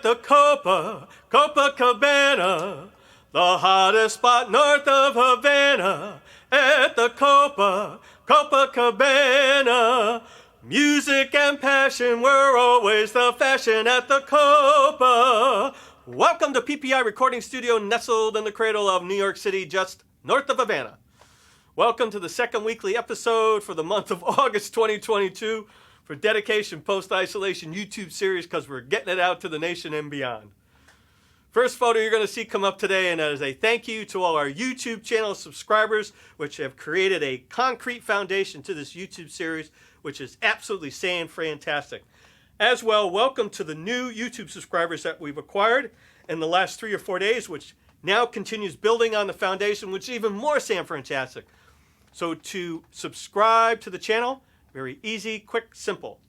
at the Copacabana, the hottest spot north of Havana, at the Copacabana. Music and passion were always the fashion at the Copa. Welcome to PPI Recording Studio, nestled in the cradle of New York City, just north of Havana. Welcome to the second weekly episode for the month of August 2022 for Dedication Post-Isolation YouTube series, because we're getting it out to the nation and beyond. First photo you're going to see come up today, and that is a thank you to all our YouTube channel subscribers, which have created a concrete foundation to this YouTube series, which is absolutely fantastic. As well, welcome to the new YouTube subscribers that we've acquired in the last 3 or 4 days, which now continues building on the foundation, which is even more fantastic. So to subscribe to the channel, very easy, quick, simple.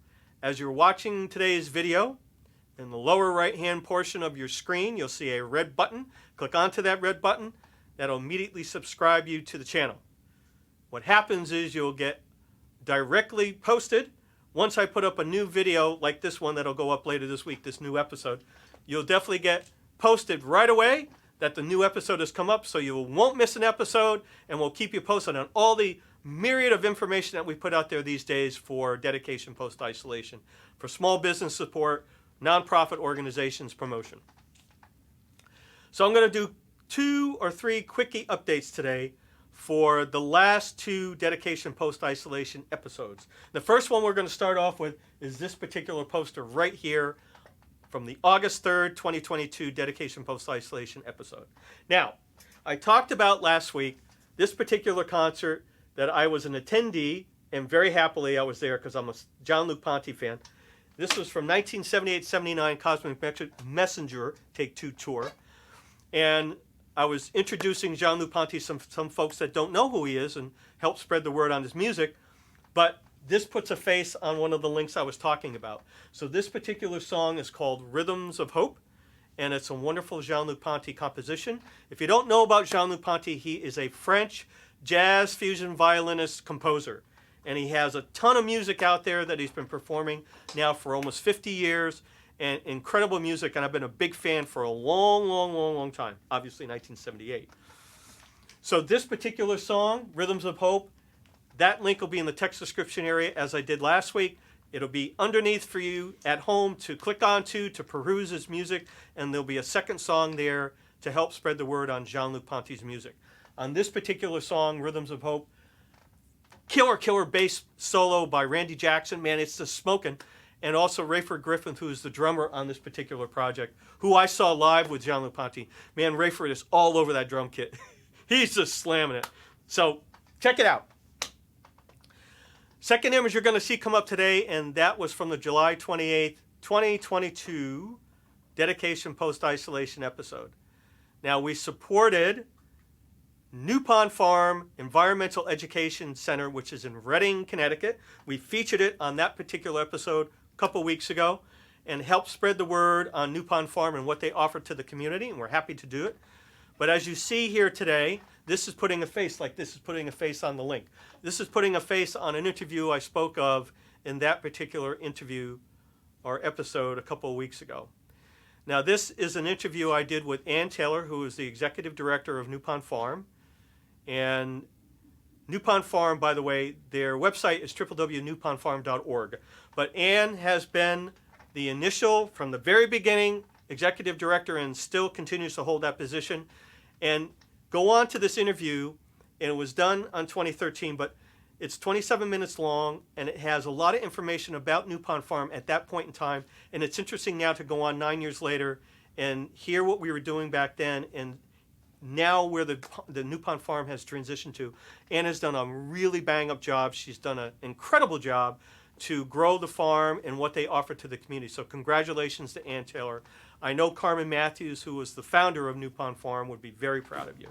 As you're watching today's video, in the lower right-hand portion of your screen, you'll see a red button. Click onto that red button. That'll immediately subscribe you to the channel. What happens is you'll get directly posted. Once I put up a new video like this one that'll go up later this week, this new episode, you'll definitely get posted right away that the new episode has come up, so you won't miss an episode, and we'll keep you posted on all the myriad of information that we put out there these days for dedication post-isolation, for small business support, nonprofit organizations promotion. So I'm going to do 2 or 3 quickie updates today for the last 2 dedication post-isolation episodes. The first one we're going to start off with is this particular poster right here from the August 3rd, 2022 dedication post-isolation episode. Now, I talked about last week this particular concert that I was an attendee, and very happily I was there because I'm a Jean-Luc Ponty fan. This was from 1978-79 Cosmic Messenger Take 2 tour. And I was introducing Jean-Luc Ponty to some folks that don't know who he is and help spread the word on his music. But this puts a face on one of the links I was talking about. So this particular song is called Rhythms of Hope, and it's a wonderful Jean-Luc Ponty composition. If you don't know about Jean-Luc Ponty, he is a French jazz fusion violinist composer. And he has a ton of music out there that he's been performing now for almost 50 years, and incredible music, and I've been a big fan for a long time, obviously 1978. So this particular song, Rhythms of Hope, that link will be in the text description area as I did last week. It'll be underneath for you at home to click onto, to peruse his music, and there'll be a second song there to help spread the word on Jean-Luc Ponty's music. On this particular song, Rhythms of Hope, killer bass solo by Randy Jackson. Man, it's just smoking. And also Rayford Griffin, who is the drummer on this particular project, who I saw live with Jean-Luc Ponty. Man, Rayford is all over that drum kit. He's just slamming it. So check it out. Second image you're going to see come up today, and that was from the July 28th, 2022 Dedication Post-Isolation episode. Now, we supported New Pond Farm Environmental Education Center, which is in Redding, Connecticut. We featured it on that particular episode a couple weeks ago and helped spread the word on New Pond Farm and what they offer to the community, and we're happy to do it. But as you see here today, this is putting a face, like this is putting a face on the link. This is putting a face on an interview I spoke of in that particular interview or episode a couple of weeks ago. Now, this is an interview I did with Ann Taylor, who is the executive director of New Pond Farm. And New Pond Farm, by the way, their website is www.newpondfarm.org. But Ann has been the initial, from the very beginning, executive director and still continues to hold that position. And go on to this interview, and it was done on 2013, but it's 27 minutes long, and it has a lot of information about New Pond Farm at that point in time. And it's interesting now to go on 9 years later and hear what we were doing back then and now where the New Pond Farm has transitioned to. Ann has done a really bang-up job. She's done an incredible job to grow the farm and what they offer to the community. So congratulations to Ann Taylor. I know Carmen Matthews, who was the founder of New Pond Farm, would be very proud of you.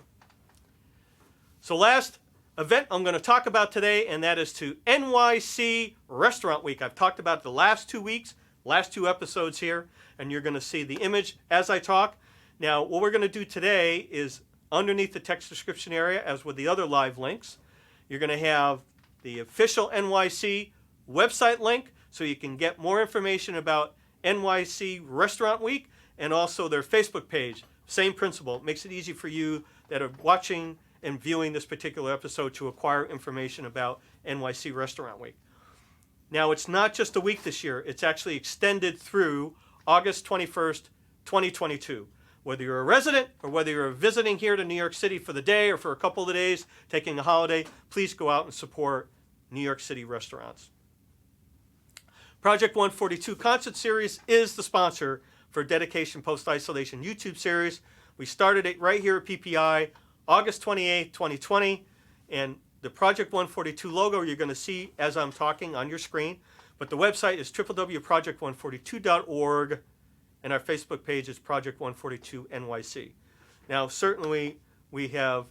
So last event I'm going to talk about today, and that is to NYC Restaurant Week. I've talked about the last 2 weeks, last 2 episodes here, and you're going to see the image as I talk. Now, what we're going to do today is underneath the text description area, as with the other live links, you're going to have the official NYC website link so you can get more information about NYC Restaurant Week, and also their Facebook page. Same principle. It makes it easy for you that are watching and viewing this particular episode to acquire information about NYC Restaurant Week. Now, it's not just a week this year. It's actually extended through August 21st, 2022. Whether you're a resident or whether you're visiting here to New York City for the day or for a couple of days, taking a holiday, please go out and support New York City restaurants. Project 142 Concert Series is the sponsor for Dedication Post-Isolation YouTube series. We started it right here at PPI, August 28, 2020, and the Project 142 logo you're going to see as I'm talking on your screen, but the website is www.project142.org, and our Facebook page is Project 142 NYC. Now, certainly we have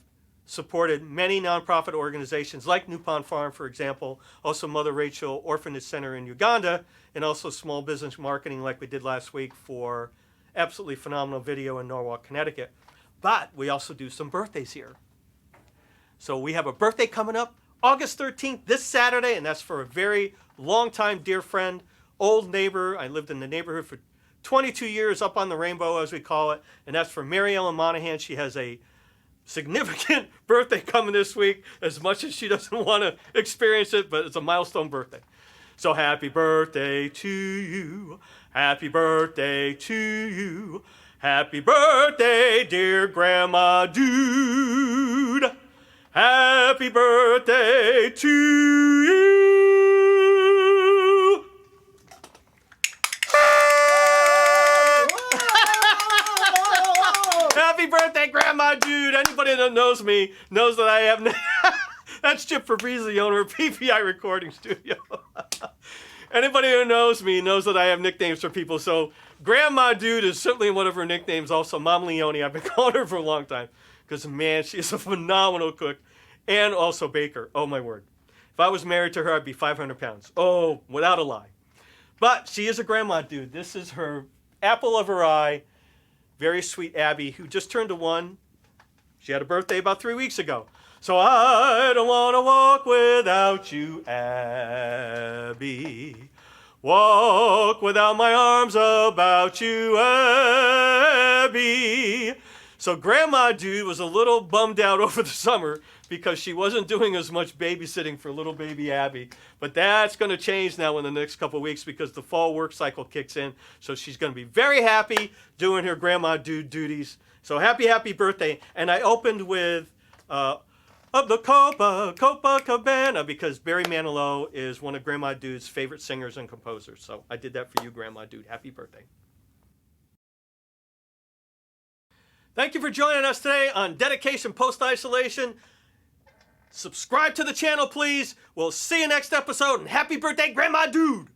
supported many nonprofit organizations like New Pond Farm, for example, also Mother Rachel Orphanage Center in Uganda, and also small business marketing like we did last week for absolutely phenomenal video in Norwalk, Connecticut. But we also do some birthdays here. So we have a birthday coming up August 13th, this Saturday, and that's for a very long-time dear friend, old neighbor. I lived in the neighborhood for 22 years, up on the rainbow, as we call it, and that's for MARYELLEN MONAHAN. She has a significant birthday coming this week, as much as she doesn't want to experience it, but it's a milestone birthday. So happy birthday to you. Happy birthday to you. Happy birthday, dear Grandma Dude. Happy birthday to you. Happy birthday, Grandma Dude. Anybody that knows me knows that I have... That's Chip Fabrizi, the owner of PPI Recording Studio. Anybody who knows me knows that I have nicknames for people. So Grandma Dude is certainly one of her nicknames. Also, Mom Leone, I've been calling her for a long time. Because, man, she is a phenomenal cook and also baker. Oh, my word. If I was married to her, I'd be 500 pounds. Oh, without a lie. But she is a Grandma Dude. This is her apple of her eye, very sweet Abby, who just turned 1. She had a birthday about 3 weeks ago. So I don't want to walk without you, Abby. Walk without my arms about you, Abby. So Grandma Dude was a little bummed out over the summer because she wasn't doing as much babysitting for little baby Abby. But that's going to change now in the next couple of weeks because the fall work cycle kicks in. So she's going to be very happy doing her Grandma Dude duties. So happy birthday. And I opened with of the Copacabana because Barry Manilow is one of Grandma Dude's favorite singers and composers. So I did that for you, Grandma Dude. Happy birthday. Thank you for joining us today on Dedication Post-Isolation. Subscribe to the channel, please. We'll see you next episode, and happy birthday, Grandma Dude!